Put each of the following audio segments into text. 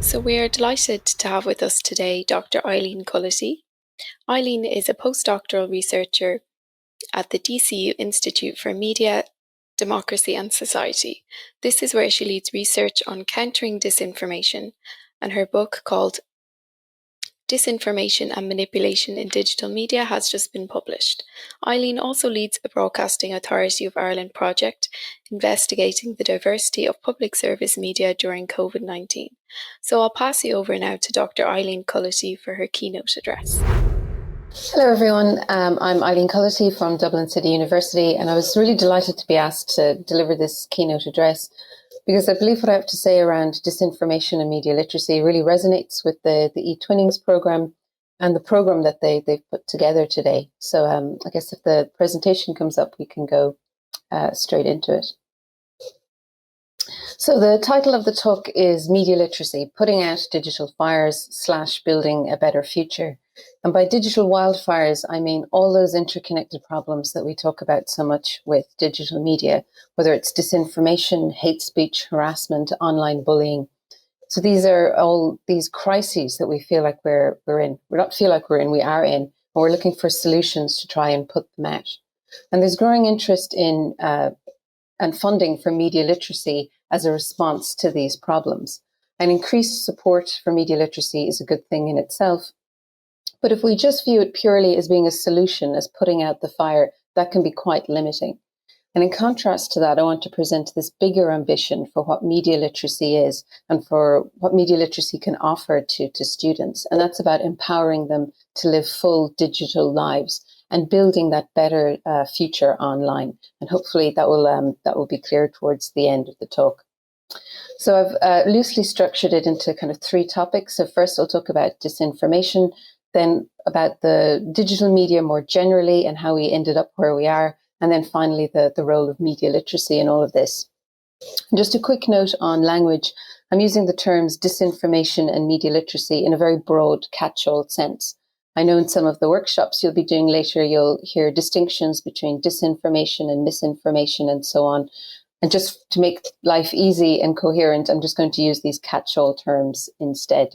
So we're delighted to have with us today Dr. Eileen Culloty. Eileen is a postdoctoral researcher at the DCU Institute for Media, Democracy and Society. This is where she leads research on countering disinformation, and her book called Disinformation and Manipulation in Digital Media has just been published. Eileen also leads a Broadcasting Authority of Ireland project investigating the diversity of public service media during COVID-19. So I'll pass you over now to Dr. Eileen Culloty for her keynote address. Hello everyone, I'm Eileen Culloty from Dublin City University, and I was really delighted to be asked to deliver this keynote address because I believe what I have to say around disinformation and media literacy really resonates with the eTwinnings program and the program that they've put together today. So I guess if the presentation comes up, we can go straight into it. So the title of the talk is Media Literacy, Putting Out Digital Fires / Building a Better Future. And by digital wildfires, I mean all those interconnected problems that we talk about so much with digital media, whether it's disinformation, hate speech, harassment, online bullying. So these are all these crises that we feel like we're in. We don't feel like we're in, we are in, and we're looking for solutions to try and put them out. And there's growing interest in and funding for media literacy as a response to these problems. And increased support for media literacy is a good thing in itself. But if we just view it purely as being a solution, as putting out the fire, that can be quite limiting. And in contrast to that, I want to present this bigger ambition for what media literacy is and for what media literacy can offer to students. And that's about empowering them to live full digital lives and building that better future online. And hopefully that will be clear towards the end of the talk. So I've loosely structured it into kind of three topics. So first I'll talk about disinformation, then about the digital media more generally and how we ended up where we are, and then finally the role of media literacy in all of this. And just a quick note on language. I'm using the terms disinformation and media literacy in a very broad catch-all sense. I know in some of the workshops you'll be doing later, you'll hear distinctions between disinformation and misinformation and so on. And just to make life easy and coherent, I'm just going to use these catch-all terms instead.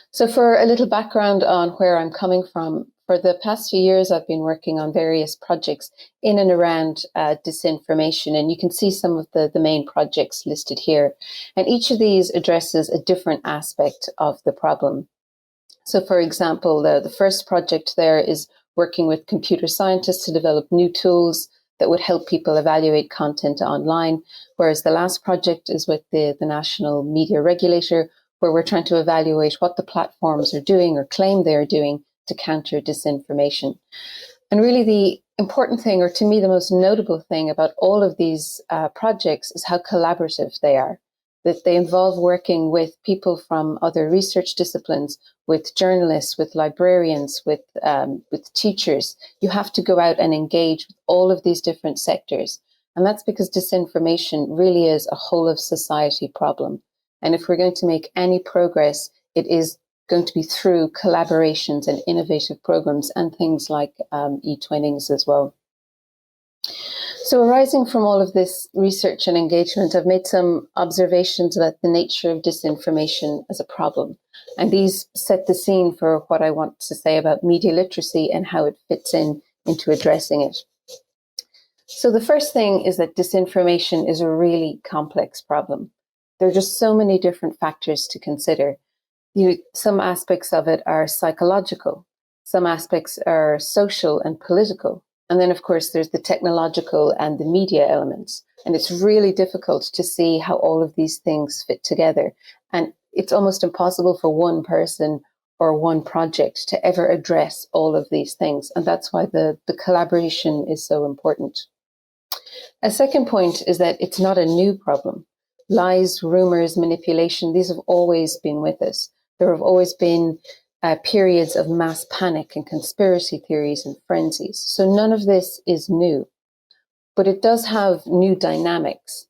So for a little background on where I'm coming from, for the past few years, I've been working on various projects in and around disinformation, and you can see some of the main projects listed here. And each of these addresses a different aspect of the problem. So for example, the first project there is working with computer scientists to develop new tools that would help people evaluate content online, whereas the last project is with the National Media Regulator, where we're trying to evaluate what the platforms are doing or claim they are doing to counter disinformation. And really the important thing, or to me the most notable thing about all of these projects is how collaborative they are, that they involve working with people from other research disciplines, with journalists, with librarians, with teachers. You have to go out and engage with all of these different sectors. And that's because disinformation really is a whole of society problem. And if we're going to make any progress, it is going to be through collaborations and innovative programs and things like eTwinnings as well. So arising from all of this research and engagement, I've made some observations about the nature of disinformation as a problem. And these set the scene for what I want to say about media literacy and how it fits into addressing it. So the first thing is that disinformation is a really complex problem. There are just so many different factors to consider. Some aspects of it are psychological, some aspects are social and political, and then of course there's the technological and the media elements. And it's really difficult to see how all of these things fit together. And it's almost impossible for one person or one project to ever address all of these things. And that's why the collaboration is so important. A second point is that it's not a new problem. Lies, rumors, manipulation, these have always been with us. There have always been periods of mass panic and conspiracy theories and frenzies. So none of this is new, but it does have new dynamics.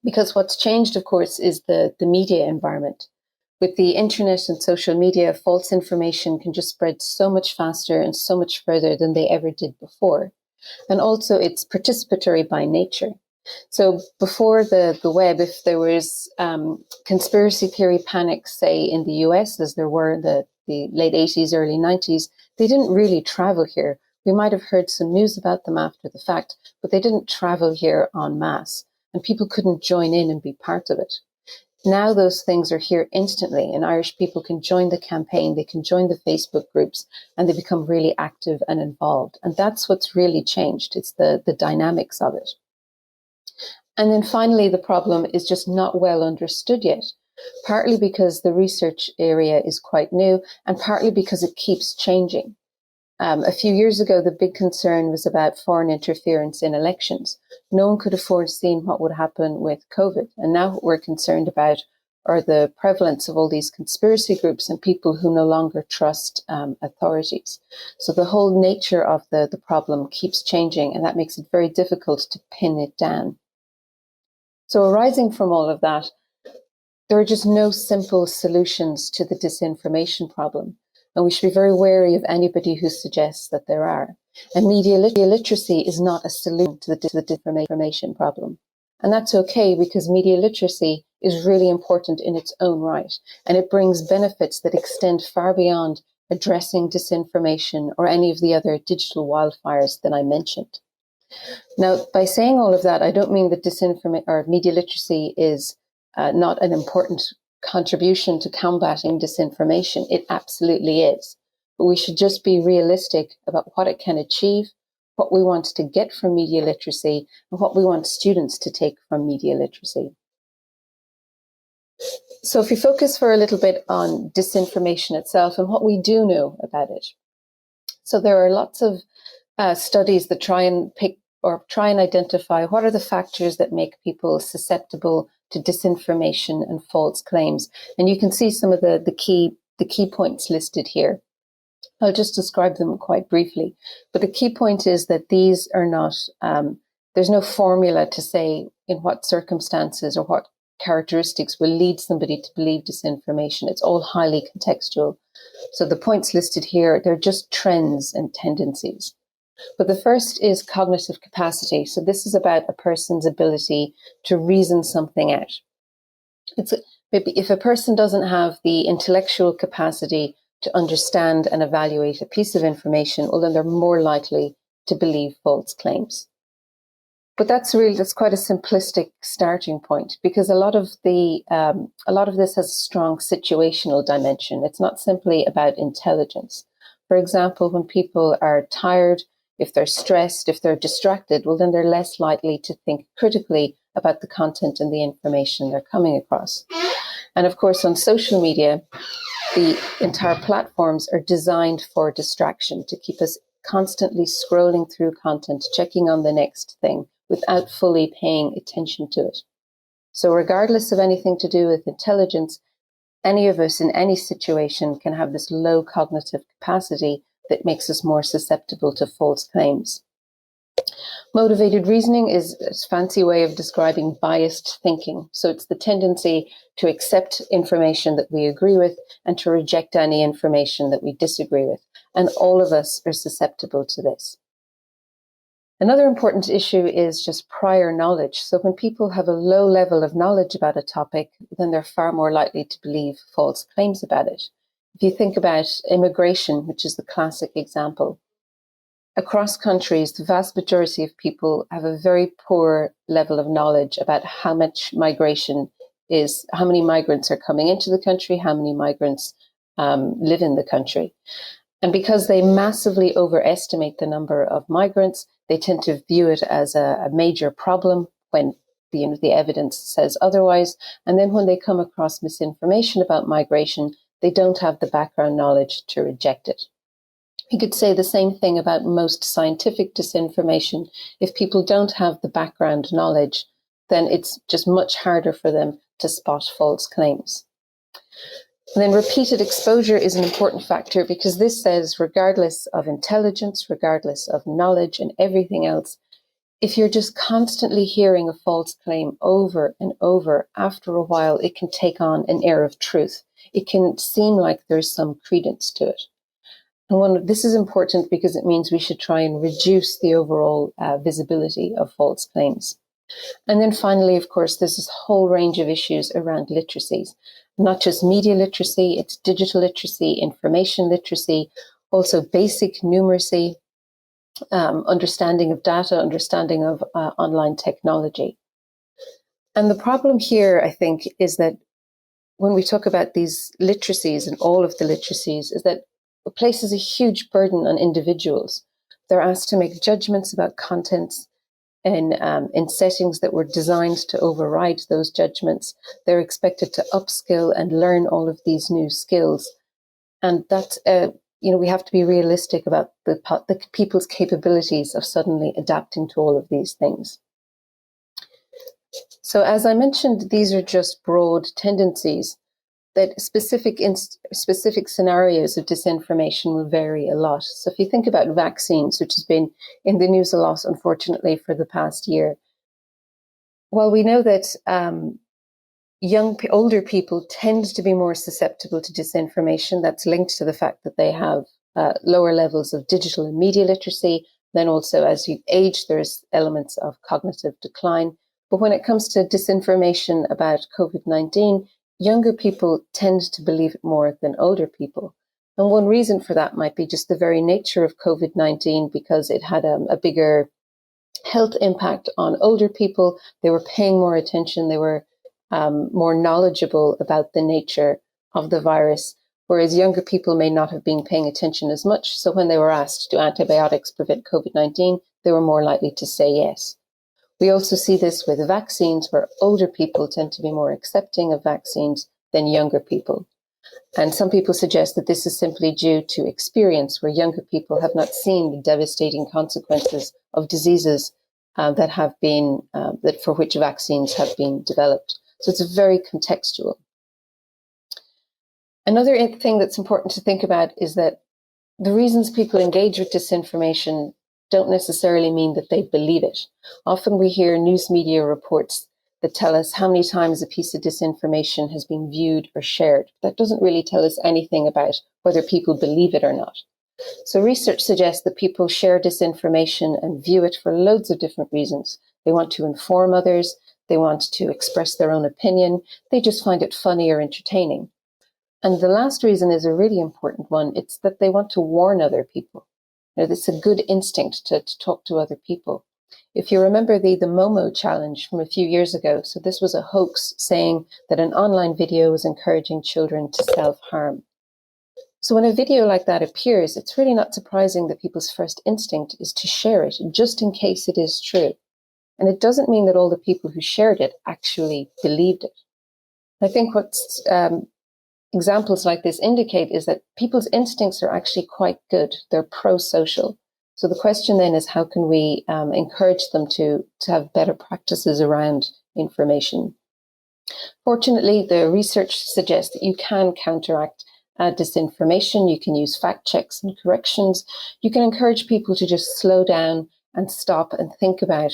Because what's changed, of course, is the media environment. With the internet and social media, false information can just spread so much faster and so much further than they ever did before. And also it's participatory by nature. So before the web, if there was conspiracy theory panics, say in the US, as there were in the late 80s, early 90s, they didn't really travel here. We might have heard some news about them after the fact, but they didn't travel here en masse, and people couldn't join in and be part of it. Now those things are here instantly, and Irish people can join the campaign, they can join the Facebook groups, and they become really active and involved. And that's what's really changed. It's the dynamics of it. And then finally, the problem is just not well understood yet, partly because the research area is quite new, and partly because it keeps changing. A few years ago, the big concern was about foreign interference in elections. No one could have foreseen what would happen with COVID. And now what we're concerned about are the prevalence of all these conspiracy groups and people who no longer trust authorities. So the whole nature of the problem keeps changing, and that makes it very difficult to pin it down. So arising from all of that, there are just no simple solutions to the disinformation problem. And we should be very wary of anybody who suggests that there are. And media literacy is not a solution to the disinformation problem. And that's okay, because media literacy is really important in its own right. And it brings benefits that extend far beyond addressing disinformation or any of the other digital wildfires that I mentioned. Now, by saying all of that, I don't mean that media literacy is not an important contribution to combating disinformation. It absolutely is. But we should just be realistic about what it can achieve, what we want to get from media literacy, and what we want students to take from media literacy. So if we focus for a little bit on disinformation itself and what we do know about it. So there are lots of studies that try and identify what are the factors that make people susceptible to disinformation and false claims. And you can see some of the key points listed here. I'll just describe them quite briefly. But the key point is that these are not, there's no formula to say in what circumstances or what characteristics will lead somebody to believe disinformation. It's all highly contextual. So the points listed here, they're just trends and tendencies. But the first is cognitive capacity. So this is about a person's ability to reason something out. Maybe if a person doesn't have the intellectual capacity to understand and evaluate a piece of information, well, then they're more likely to believe false claims. But that's quite a simplistic starting point, because a lot of this has a strong situational dimension. It's not simply about intelligence. For example, when people are tired, if they're stressed, if they're distracted, well, then they're less likely to think critically about the content and the information they're coming across. And of course, on social media, the entire platforms are designed for distraction, to keep us constantly scrolling through content, checking on the next thing without fully paying attention to it. So regardless of anything to do with intelligence, any of us in any situation can have this low cognitive capacity that makes us more susceptible to false claims. Motivated reasoning is a fancy way of describing biased thinking. So it's the tendency to accept information that we agree with and to reject any information that we disagree with. And all of us are susceptible to this. Another important issue is just prior knowledge. So when people have a low level of knowledge about a topic, then they're far more likely to believe false claims about it. If you think about immigration, which is the classic example, across countries, the vast majority of people have a very poor level of knowledge about how much migration is, how many migrants are coming into the country, how many migrants live in the country. And because they massively overestimate the number of migrants, they tend to view it as a major problem when the evidence says otherwise. And then when they come across misinformation about migration, they don't have the background knowledge to reject it. You could say the same thing about most scientific disinformation. If people don't have the background knowledge, then it's just much harder for them to spot false claims. And then repeated exposure is an important factor, because this says, regardless of intelligence, regardless of knowledge and everything else, if you're just constantly hearing a false claim over and over, after a while, it can take on an air of truth. It can seem like there's some credence to it. And this is important because it means we should try and reduce the overall visibility of false claims. And then finally, of course, there's this whole range of issues around literacies, not just media literacy, it's digital literacy, information literacy, also basic numeracy, understanding of data, understanding of online technology. And the problem here, I think, is that when we talk about these literacies and all of the literacies, is that it places a huge burden on individuals. They're asked to make judgments about contents in settings that were designed to override those judgments. They're expected to upskill and learn all of these new skills. And that, we have to be realistic about the people's capabilities of suddenly adapting to all of these things. So as I mentioned, these are just broad tendencies that specific scenarios of disinformation will vary a lot. So if you think about vaccines, which has been in the news a lot, unfortunately, for the past year, while we know that older people tend to be more susceptible to disinformation, that's linked to the fact that they have lower levels of digital and media literacy. Then also, as you age, there's elements of cognitive decline. But when it comes to disinformation about COVID-19, younger people tend to believe it more than older people. And one reason for that might be just the very nature of COVID-19, because it had a bigger health impact on older people. They were paying more attention. They were more knowledgeable about the nature of the virus, whereas younger people may not have been paying attention as much. So when they were asked, do antibiotics prevent COVID-19, they were more likely to say yes. We also see this with vaccines, where older people tend to be more accepting of vaccines than younger people. And some people suggest that this is simply due to experience, where younger people have not seen the devastating consequences of diseases that for which vaccines have been developed. So it's very contextual. Another thing that's important to think about is that the reasons people engage with disinformation don't necessarily mean that they believe it. Often we hear news media reports that tell us how many times a piece of disinformation has been viewed or shared. That doesn't really tell us anything about whether people believe it or not. So research suggests that people share disinformation and view it for loads of different reasons. They want to inform others. They want to express their own opinion. They just find it funny or entertaining. And the last reason is a really important one. It's that they want to warn other people. It's a good instinct to talk to other people. If you remember the Momo challenge from a few years ago, so this was a hoax saying that an online video was encouraging children to self-harm. So when a video like that appears, it's really not surprising that people's first instinct is to share it, just in case it is true. And it doesn't mean that all the people who shared it actually believed it. I think what's examples like this indicate is that people's instincts are actually quite good. They're pro-social. So the question then is, how can we encourage them to have better practices around information? Fortunately, the research suggests that you can counteract disinformation. You can use fact checks and corrections. You can encourage people to just slow down and stop and think about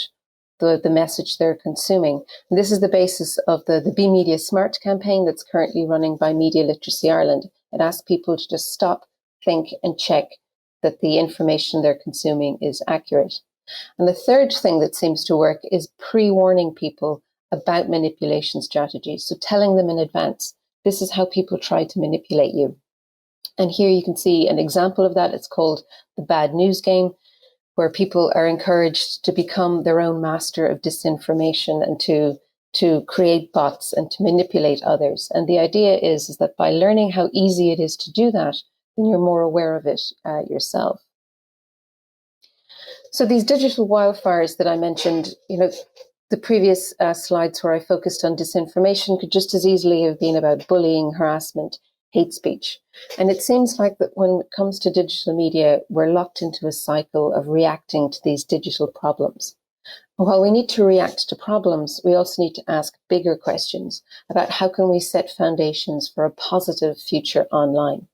the message they're consuming. And this is the basis of the Be Media Smart campaign that's currently running by Media Literacy Ireland. It asks people to just stop, think, and check that the information they're consuming is accurate. And the third thing that seems to work is pre-warning people about manipulation strategies. So telling them in advance, this is how people try to manipulate you. And here you can see an example of that. It's called the bad news game, where people are encouraged to become their own master of disinformation and to create bots and to manipulate others. And the idea is that by learning how easy it is to do that, then you're more aware of it yourself. So these digital wildfires that I mentioned, the previous slides where I focused on disinformation could just as easily have been about bullying, harassment, hate speech. And it seems like that when it comes to digital media, we're locked into a cycle of reacting to these digital problems. And while we need to react to problems, we also need to ask bigger questions about how can we set foundations for a positive future online.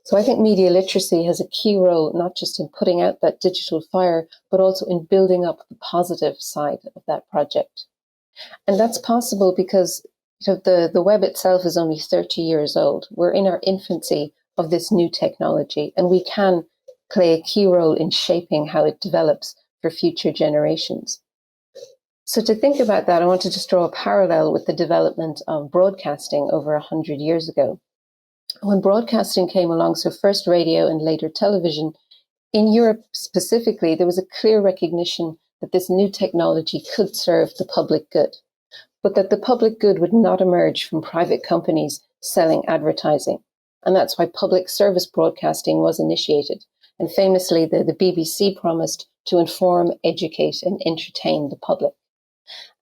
So I think media literacy has a key role, not just in putting out that digital fire, but also in building up the positive side of that project. And that's possible because the web itself is only 30 years old. We're in our infancy of this new technology, and we can play a key role in shaping how it develops for future generations. So to think about that, I want to just draw a parallel with the development of broadcasting over 100 years ago. When broadcasting came along, so first radio and later television, in Europe specifically, there was a clear recognition that this new technology could serve the public good, but that the public good would not emerge from private companies selling advertising. And that's why public service broadcasting was initiated. And famously, the BBC promised to inform, educate, and entertain the public.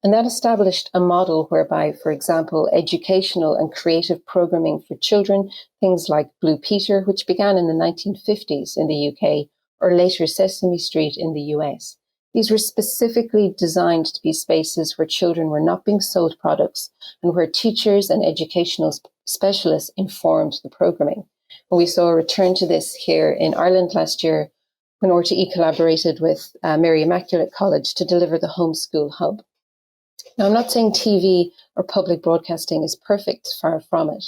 And that established a model whereby, for example, educational and creative programming for children, things like Blue Peter, which began in the 1950s in the UK, or later Sesame Street in the US. These were specifically designed to be spaces where children were not being sold products and where teachers and educational specialists informed the programming. And we saw a return to this here in Ireland last year when RTE collaborated with Mary Immaculate College to deliver the Homeschool Hub. Now, I'm not saying TV or public broadcasting is perfect, far from it.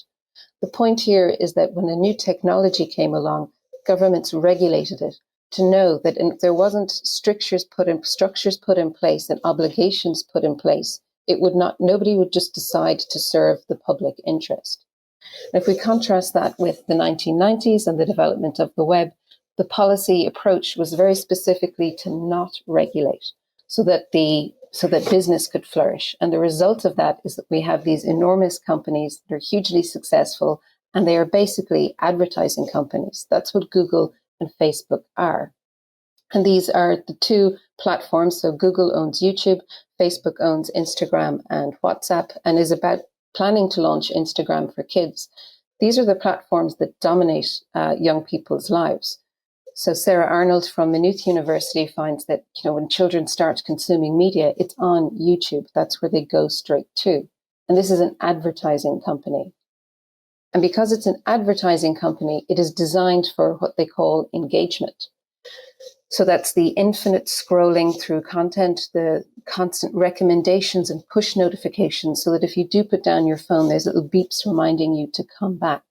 The point here is that when a new technology came along, governments regulated it to know that if there wasn't structures put in place and obligations put in place, nobody would just decide to serve the public interest. And if we contrast that with the 1990s and the development of the web, the policy approach was very specifically to not regulate so that business could flourish. And the result of that is that we have these enormous companies that are hugely successful, and they are basically advertising companies. That's what Google and Facebook are. And these are the two platforms. So Google owns YouTube, Facebook owns Instagram and WhatsApp, and is about planning to launch Instagram for kids. These are the platforms that dominate young people's lives. So Sarah Arnold from Maynooth University finds that, when children start consuming media, it's on YouTube. That's where they go straight to. And this is an advertising company. And because it's an advertising company, it is designed for what they call engagement. So that's the infinite scrolling through content, the constant recommendations and push notifications, so that if you do put down your phone, there's little beeps reminding you to come back.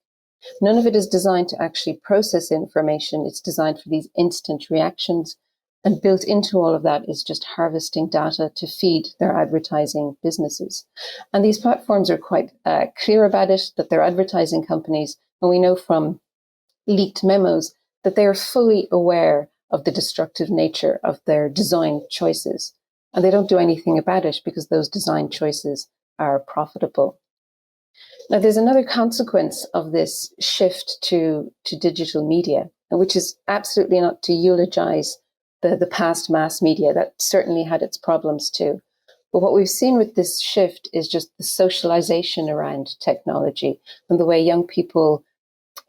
None of it is designed to actually process information. It's designed for these instant reactions. And built into all of that is just harvesting data to feed their advertising businesses. And these platforms are quite clear about it, that they're advertising companies. And we know from leaked memos that they are fully aware of the destructive nature of their design choices. And they don't do anything about it because those design choices are profitable. Now, there's another consequence of this shift to digital media, which is absolutely not to eulogize the past mass media. That certainly had its problems too. But what we've seen with this shift is just the socialization around technology and the way young people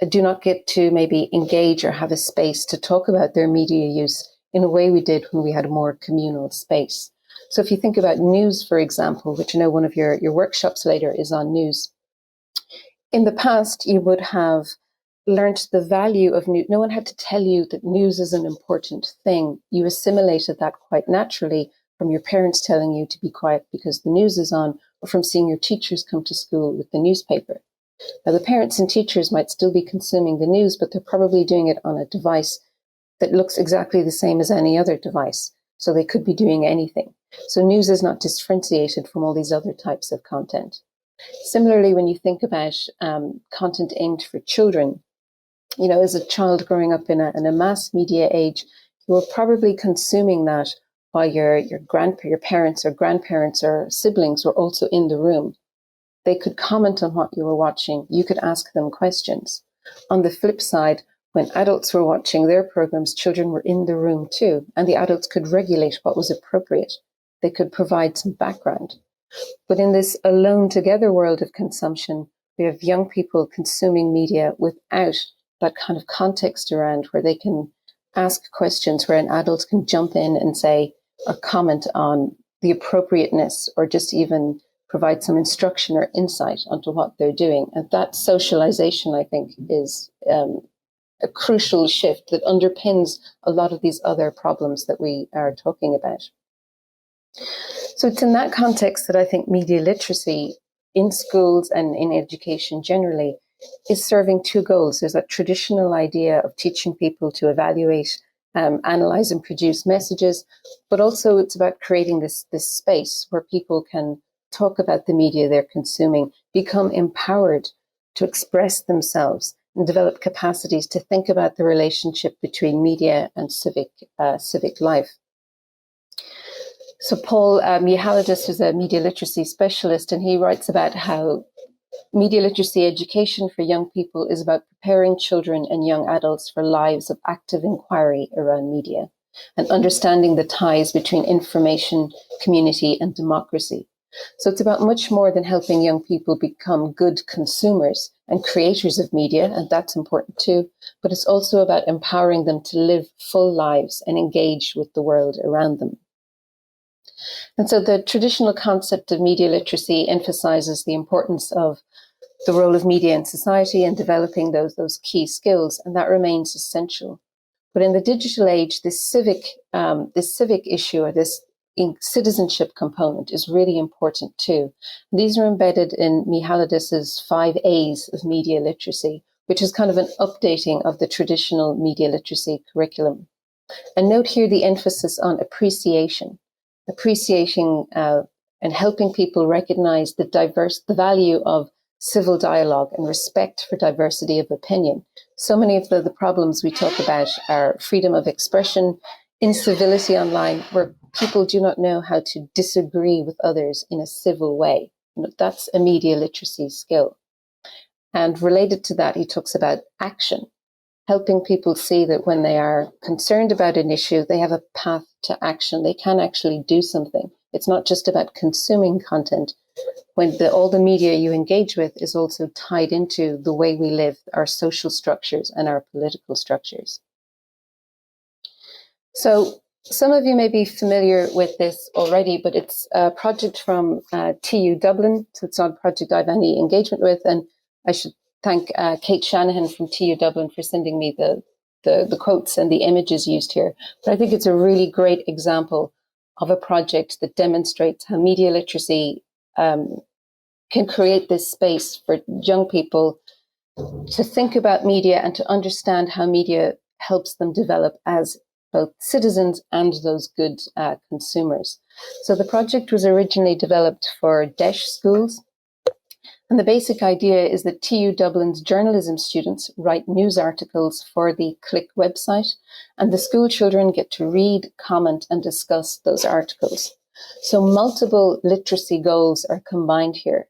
do not get to maybe engage or have a space to talk about their media use in a way we did when we had a more communal space. So if you think about news, for example, which I know one of your workshops later is on news. In the past, you would have learnt the value of news. No one had to tell you that news is an important thing. You assimilated that quite naturally from your parents telling you to be quiet because the news is on, or from seeing your teachers come to school with the newspaper. Now, the parents and teachers might still be consuming the news, but they're probably doing it on a device that looks exactly the same as any other device. So they could be doing anything. So news is not differentiated from all these other types of content. Similarly, when you think about content aimed for children, as a child growing up in a mass media age, you were probably consuming that while your parents or grandparents or siblings were also in the room. They could comment on what you were watching. You could ask them questions. On the flip side, when adults were watching their programs, children were in the room too, and the adults could regulate what was appropriate. They could provide some background. But in this alone together world of consumption, we have young people consuming media without that kind of context around where they can ask questions, where an adult can jump in and say or comment on the appropriateness or just even provide some instruction or insight onto what they're doing. And that socialization, I think, is a crucial shift that underpins a lot of these other problems that we are talking about. So it's in that context that I think media literacy in schools and in education generally is serving two goals. There's that traditional idea of teaching people to evaluate analyze and produce messages, but also it's about creating this space where people can talk about the media they're consuming, become empowered to express themselves, and develop capacities to think about the relationship between media and civic life. So Paul Mihalidis is a media literacy specialist, and he writes about how media literacy education for young people is about preparing children and young adults for lives of active inquiry around media and understanding the ties between information, community, and democracy. So it's about much more than helping young people become good consumers and creators of media, and that's important too, but it's also about empowering them to live full lives and engage with the world around them. And so the traditional concept of media literacy emphasizes the importance of the role of media in society and developing those key skills, and that remains essential. But in the digital age, this civic issue, or this citizenship component, is really important too. These are embedded in Mihalidis's 5 A's of media literacy, which is kind of an updating of the traditional media literacy curriculum. And note here the emphasis on appreciating and helping people recognize the value of civil dialogue and respect for diversity of opinion. So many of the problems we talk about are freedom of expression, incivility online, where people do not know how to disagree with others in a civil way. That's a media literacy skill. And related to that, he talks about action, helping people see that when they are concerned about an issue, they have a path to action. They can actually do something. It's not just about consuming content, when all the media you engage with is also tied into the way we live, our social structures and our political structures. So some of you may be familiar with this already, but it's a project from TU Dublin. So it's not a project I have any engagement with. And I should thank Kate Shanahan from TU Dublin for sending me the quotes and the images used here. But I think it's a really great example of a project that demonstrates how media literacy can create this space for young people to think about media and to understand how media helps them develop as both citizens and those good consumers. So the project was originally developed for DEIS schools. And the basic idea is that TU Dublin's journalism students write news articles for the Click website, and the school children get to read, comment, and discuss those articles. So multiple literacy goals are combined here.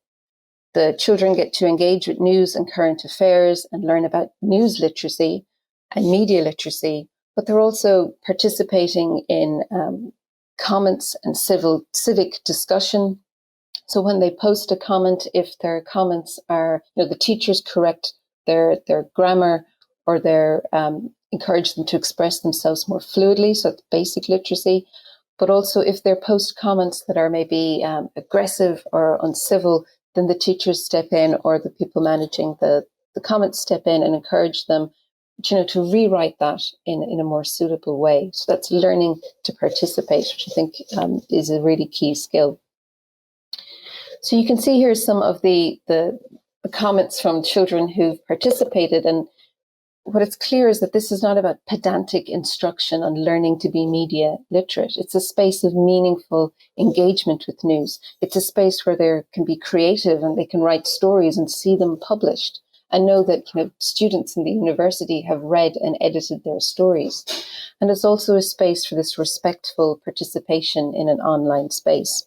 The children get to engage with news and current affairs and learn about news literacy and media literacy, but they're also participating in comments and civic discussion. So when they post a comment, if their comments are, the teachers correct their grammar, or they're encourage them to express themselves more fluidly, so it's basic literacy. But also if they post comments that are maybe aggressive or uncivil, then the teachers step in, or the people managing the comments step in and encourage them, to rewrite that in a more suitable way. So that's learning to participate, which I think is a really key skill. So you can see here some of the comments from children who've participated, and what it's clear is that this is not about pedantic instruction on learning to be media literate. It's a space of meaningful engagement with news. It's a space where they can be creative and they can write stories and see them published and know that students in the university have read and edited their stories. And it's also a space for this respectful participation in an online space.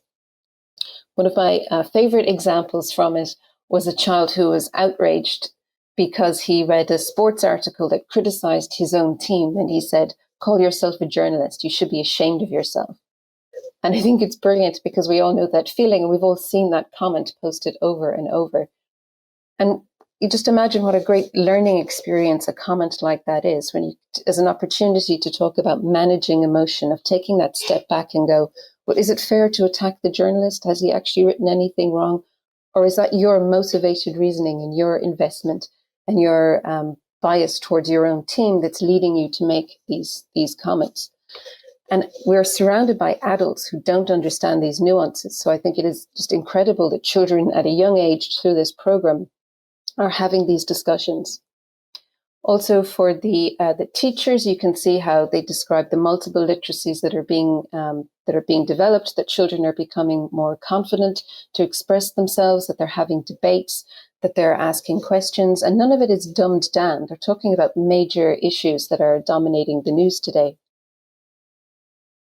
One of my favorite examples from it was a child who was outraged because he read a sports article that criticized his own team, and he said, "Call yourself a journalist. You should be ashamed of yourself." And I think it's brilliant because we all know that feeling, and we've all seen that comment posted over and over. And you just imagine what a great learning experience a comment like that is, when as an opportunity to talk about managing emotion, of taking that step back and go, well, is it fair to attack the journalist? Has he actually written anything wrong? Or is that your motivated reasoning and your investment and your bias towards your own team that's leading you to make these comments? And we're surrounded by adults who don't understand these nuances. So I think it is just incredible that children at a young age through this program are having these discussions. Also for the teachers, you can see how they describe the multiple literacies that are being developed, that children are becoming more confident to express themselves, that they're having debates, that they're asking questions, and none of it is dumbed down. They're talking about major issues that are dominating the news today.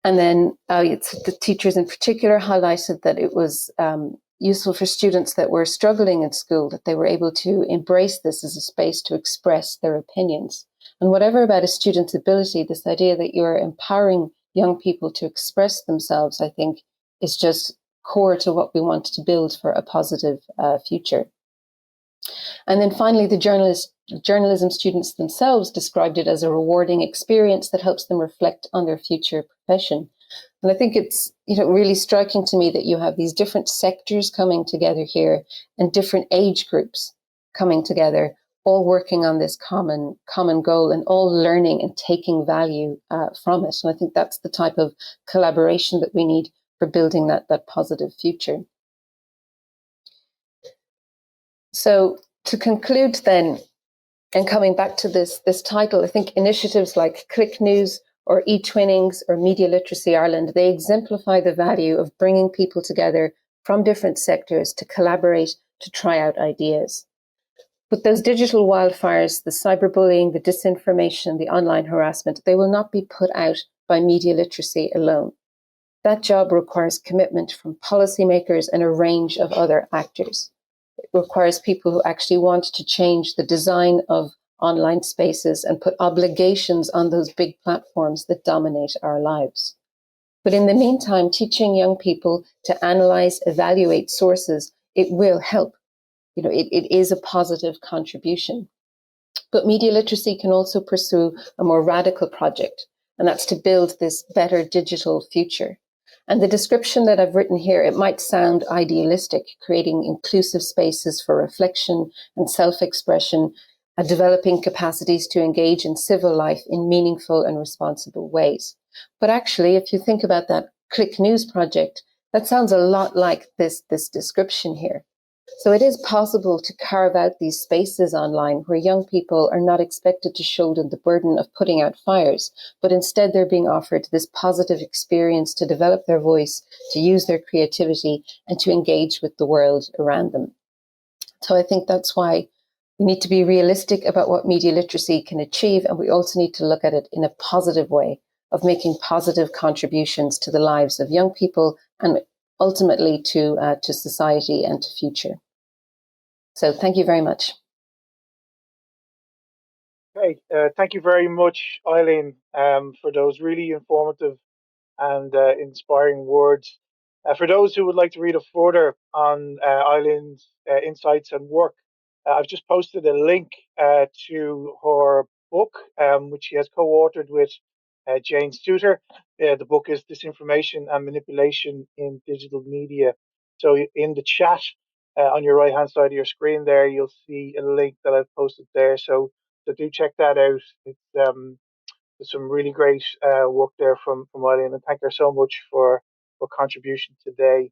And then the teachers in particular highlighted that it was useful for students that were struggling in school, that they were able to embrace this as a space to express their opinions. And whatever about a student's ability, this idea that you're empowering young people to express themselves, I think, is just core to what we want to build for a positive future. And then finally, the journalism students themselves described it as a rewarding experience that helps them reflect on their future profession. And I think it's really striking to me that you have these different sectors coming together here and different age groups coming together, all working on this common goal and all learning and taking value from it. And I think that's the type of collaboration that we need for building that positive future. So to conclude then, and coming back to this title, I think initiatives like Click News or eTwinnings or Media Literacy Ireland, they exemplify the value of bringing people together from different sectors to collaborate, to try out ideas. But those digital wildfires, the cyberbullying, the disinformation, the online harassment, they will not be put out by media literacy alone. That job requires commitment from policymakers and a range of other actors. It requires people who actually want to change the design of online spaces and put obligations on those big platforms that dominate our lives. But in the meantime, teaching young people to analyze, evaluate sources, it will help. It is a positive contribution. But media literacy can also pursue a more radical project, and that's to build this better digital future. And the description that I've written here, it might sound idealistic, creating inclusive spaces for reflection and self-expression, developing capacities to engage in civil life in meaningful and responsible ways. But actually, if you think about that Click News project, that sounds a lot like this description here. So it is possible to carve out these spaces online where young people are not expected to shoulder the burden of putting out fires, but instead they're being offered this positive experience to develop their voice, to use their creativity, and to engage with the world around them. So I think that's why we need to be realistic about what media literacy can achieve, and we also need to look at it in a positive way of making positive contributions to the lives of young people and ultimately to society and to future. So thank you very much. Okay, thank you very much, Eileen, for those really informative and inspiring words. For those who would like to read a further on Eileen's insights and work, I've just posted a link to her book, which she has co-authored with Jane Stuter. The book is Disinformation and Manipulation in Digital Media. So in the chat on your right-hand side of your screen there, you'll see a link that I've posted there. So do check that out. It's there's some really great work there from Eileen, and thank her so much for contribution today.